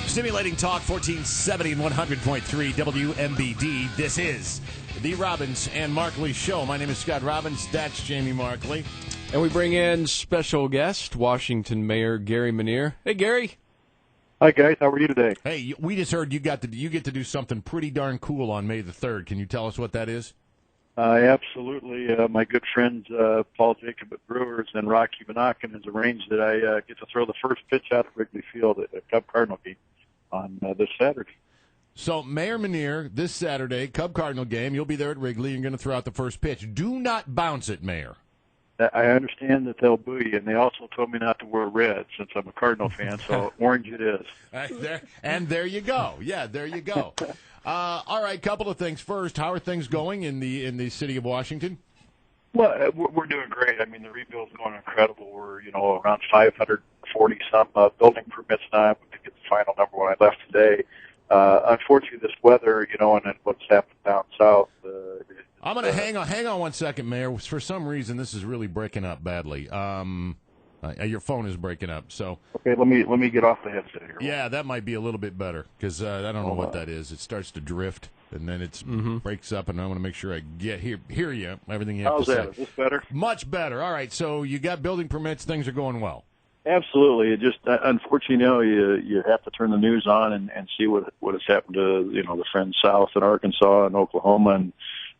Stimulating talk, 1470 and 100.3 WMBD. This is the Robbins and Markley Show. My name is Scott Robbins. That's Jamie Markley. And we bring in special guest, Washington Mayor Gary Menier. Hey, Gary. Hi, guys. How are you today? Hey, we just heard you get to do something pretty darn cool on May the 3rd. Can you tell us what that is? Absolutely. My good friends Paul Jacob at Brewers and Rocky Vanaken has arranged that I get to throw the first pitch out at Wrigley Field at a Cub Cardinal game on this Saturday. So, Mayor Menier, this Saturday, Cub Cardinal game, you'll be there at Wrigley. You're going to throw out the first pitch. Do not bounce it, Mayor. I understand that they'll boo you, and they also told me not to wear red since I'm a Cardinal fan, so orange it is. There you go. Yeah, there you go. All right, couple of things. First, how are things going in the city of Washington? Well, we're doing great. I mean, the rebuild's going incredible. We're, around 540-some building permits now. I'm going to get the final number when I left today. Unfortunately, this weather, and then what's happened down south. I'm going to hang on 1 second, Mayor. For some reason, this is really breaking up badly. Your phone is breaking up. So okay, let me get off the headset here. Yeah, that might be a little bit better because I don't know what that is. It starts to drift and then it breaks up, and I want to make sure I hear you. Everything you have How's to say. that? Is this better? Much better. All right. So you got building permits. Things are going well. Absolutely. It just unfortunately, you have to turn the news on and see what has happened to the friends south in Arkansas and Oklahoma and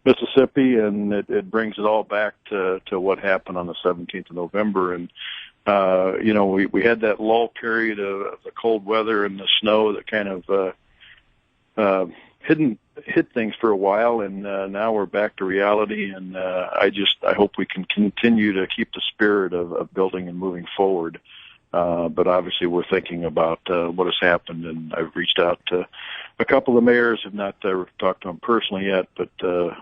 Mississippi, and it brings it all back to what happened on the 17th of November. And we had that lull period of the cold weather and the snow that kind of hit things for a while, and now we're back to reality. And I hope we can continue to keep the spirit of building and moving forward. But obviously, we're thinking about what has happened, and I've reached out to a couple of mayors. Have not talked to them personally yet, but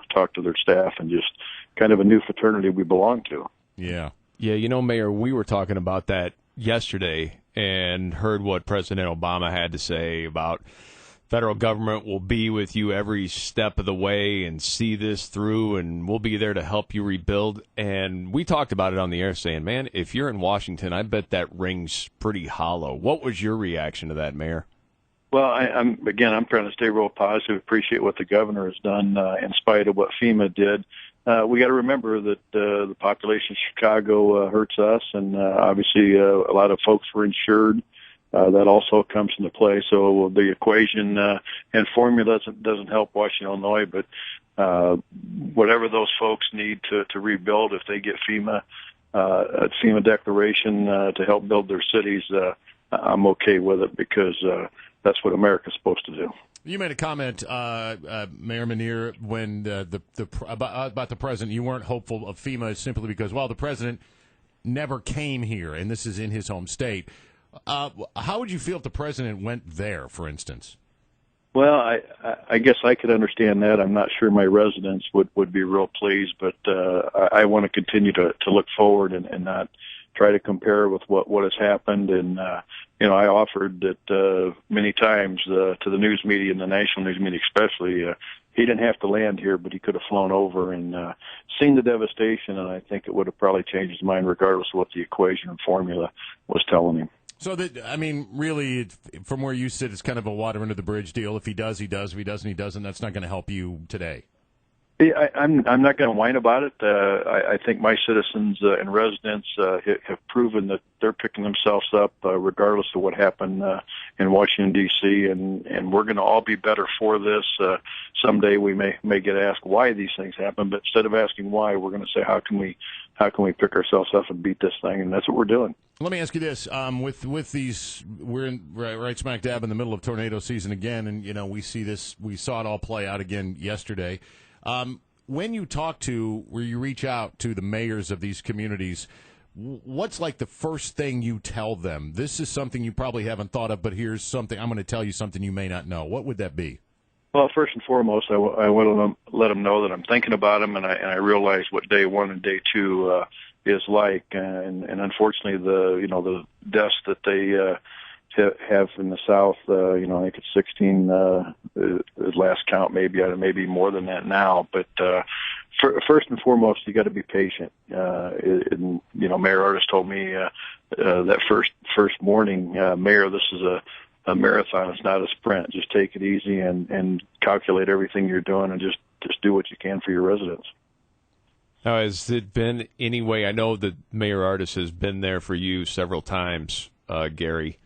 talked to their staff, and just kind of a new fraternity we belong to. Yeah. Yeah, Mayor, we were talking about that yesterday and heard what President Obama had to say about federal government will be with you every step of the way and see this through, and we'll be there to help you rebuild. And we talked about it on the air saying, man, if you're in Washington, I bet that rings pretty hollow. What was your reaction to that, Mayor? Well, I'm trying to stay real positive, appreciate what the governor has done in spite of what FEMA did. We got to remember that the population of Chicago hurts us, and obviously a lot of folks were insured. That also comes into play. So the equation and formula doesn't help Washington, Illinois, but whatever those folks need to rebuild, if they get a FEMA declaration to help build their cities, I'm okay with it because that's what America's supposed to do. You made a comment, Mayor Menier, when about the president. You weren't hopeful of FEMA simply because, well, the president never came here, and this is in his home state. How would you feel if the president went there, for instance? Well, I guess I could understand that. I'm not sure my residents would be real pleased, but I want to continue to look forward and not try to compare with what has happened. And I offered that many times to the news media and the national news media especially. He didn't have to land here, but he could have flown over and seen the devastation, and I think it would have probably changed his mind regardless of what the equation and formula was telling him. So, really, from where you sit, it's kind of a water under the bridge deal. If he does, he does. If he doesn't, he doesn't. That's not going to help you today. I'm not going to whine about it. I think my citizens and residents have proven that they're picking themselves up regardless of what happened in Washington, D.C., and we're going to all be better for this. Someday we may get asked why these things happen, but instead of asking why, we're going to say, how can we pick ourselves up and beat this thing? And that's what we're doing. Let me ask you this: with these, we're right smack dab in the middle of tornado season again, and we saw it all play out again yesterday. When you reach out to the mayors of these communities, what's like the first thing you tell them? This is something you probably haven't thought of, but here's something I'm going to tell you something you may not know. What would that be? Well, first and foremost, I want to let them know that I'm thinking about them, and I realize what day one and day two is like, and unfortunately, the deaths that they have in the South, I think it's 16 at last count, maybe more than that now. But first and foremost, you got to be patient. Mayor Artis told me that first morning, Mayor, this is a marathon. It's not a sprint. Just take it easy and calculate everything you're doing, and just do what you can for your residents. Now, has it been any way? I know that Mayor Ardis has been there for you several times, Gary.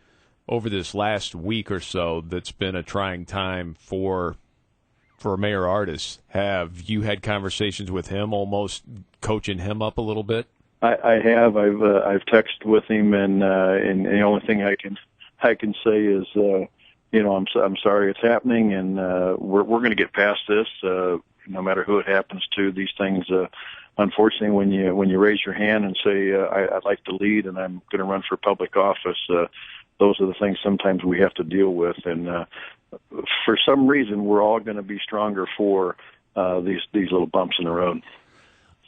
Over this last week or so, that's been a trying time for Mayor Ardis. Have you had conversations with him, almost coaching him up a little bit? I have. I've texted with him, and the only thing I can say is, I'm sorry it's happening, and we're going to get past this. No matter who it happens to, these things. Unfortunately, when you raise your hand and say I'd like to lead and I'm going to run for public office, those are the things sometimes we have to deal with. And for some reason, we're all going to be stronger for these little bumps in the road.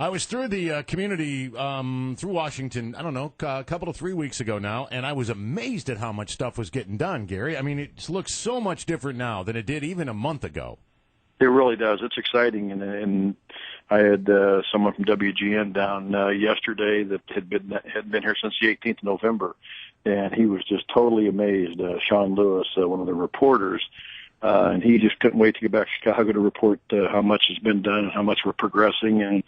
I was through the community through Washington, I don't know, a couple of 3 weeks ago now, and I was amazed at how much stuff was getting done, Gary. I mean, it looks so much different now than it did even a month ago. It really does. It's exciting, and I had someone from WGN down yesterday that had been here since the 18th of November, and he was just totally amazed. Sean Lewis, one of the reporters, and he just couldn't wait to get back to Chicago to report how much has been done and how much we're progressing. And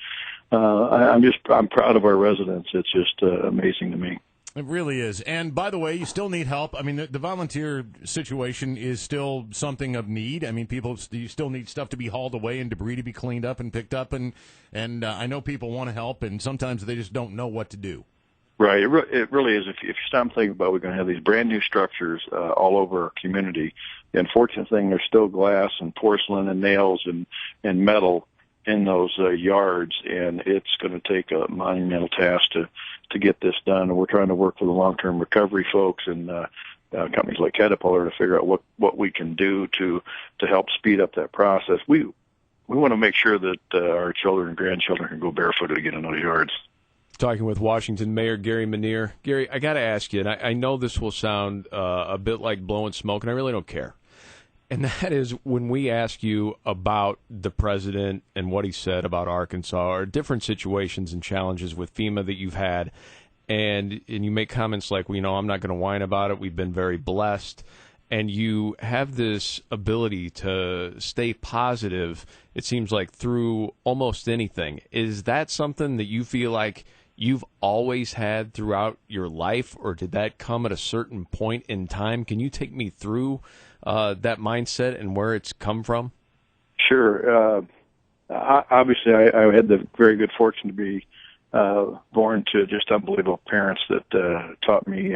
I'm proud of our residents. It's just amazing to me. It really is. And by the way, you still need help. I mean, the volunteer situation is still something of need. I mean, you still need stuff to be hauled away and debris to be cleaned up and picked up. And I know people want to help, and sometimes they just don't know what to do. Right. It really is. If you stop thinking about it, we're going to have these brand new structures all over our community. The unfortunate thing, there's still glass and porcelain and nails and metal in those yards, and it's going to take a monumental task to get this done. And we're trying to work with the long-term recovery folks and companies like Caterpillar to figure out what we can do to help speed up that process. We want to make sure that our children and grandchildren can go barefooted again in those yards. Talking with Washington Mayor Gary Menier. Gary, I got to ask you, and I know this will sound a bit like blowing smoke, and I really don't care. And that is when we ask you about the president and what he said about Arkansas or different situations and challenges with FEMA that you've had, and you make comments like, well, I'm not going to whine about it. We've been very blessed. And you have this ability to stay positive, it seems like, through almost anything. Is that something that you feel like you've always had throughout your life, or did that come at a certain point in time? Can you take me through that mindset and where it's come from? Sure. Obviously, I had the very good fortune to be born to just unbelievable parents that taught me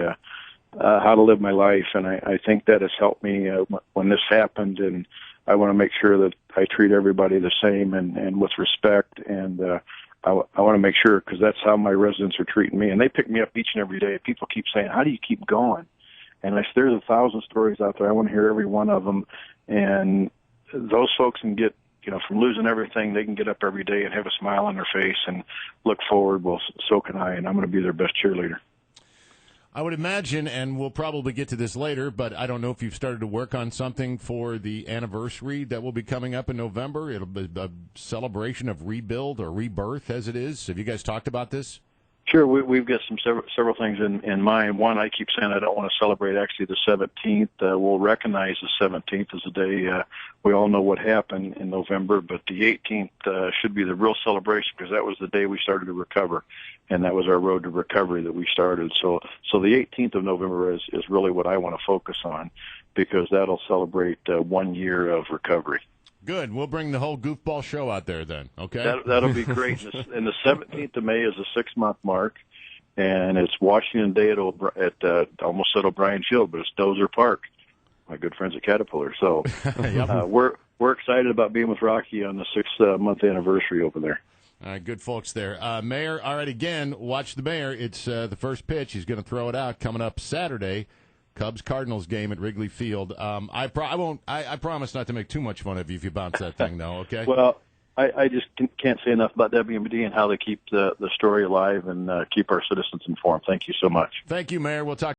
how to live my life, and I think that has helped me when this happened. And I want to make sure that I treat everybody the same and with respect. And I want to make sure, because that's how my residents are treating me, and they pick me up each and every day. People keep saying, "How do you keep going?" And there's 1,000 stories out there. I want to hear every one of them. And those folks can get, from losing everything, they can get up every day and have a smile on their face and look forward. Well, so can I, and I'm going to be their best cheerleader. I would imagine, and we'll probably get to this later, but I don't know if you've started to work on something for the anniversary that will be coming up in November. It'll be a celebration of rebuild or rebirth, as it is. Have you guys talked about this? Sure, we've got several things in mind. One, I keep saying I don't want to celebrate actually the 17th. We'll recognize the 17th as a day. We all know what happened in November, but the 18th should be the real celebration, because that was the day we started to recover, and that was our road to recovery that we started. So the 18th of November is really what I want to focus on, because that'll celebrate 1 year of recovery. Good. We'll bring the whole goofball show out there then, okay? That'll be great. And the 17th of May is a 6-month mark, and it's Washington Day at almost said O'Brien Field, but it's Dozer Park, my good friends at Caterpillar. So we're excited about being with Rocky on the 6-month anniversary over there. All right, good folks there. Mayor, all right, again, watch the Mayor. It's the first pitch. He's going to throw it out coming up Saturday. Cubs-Cardinals game at Wrigley Field. I promise not to make too much fun of you if you bounce that thing, though, okay? Well, I just can't say enough about WMBD and how they keep the story alive and keep our citizens informed. Thank you so much. Thank you, Mayor. We'll talk.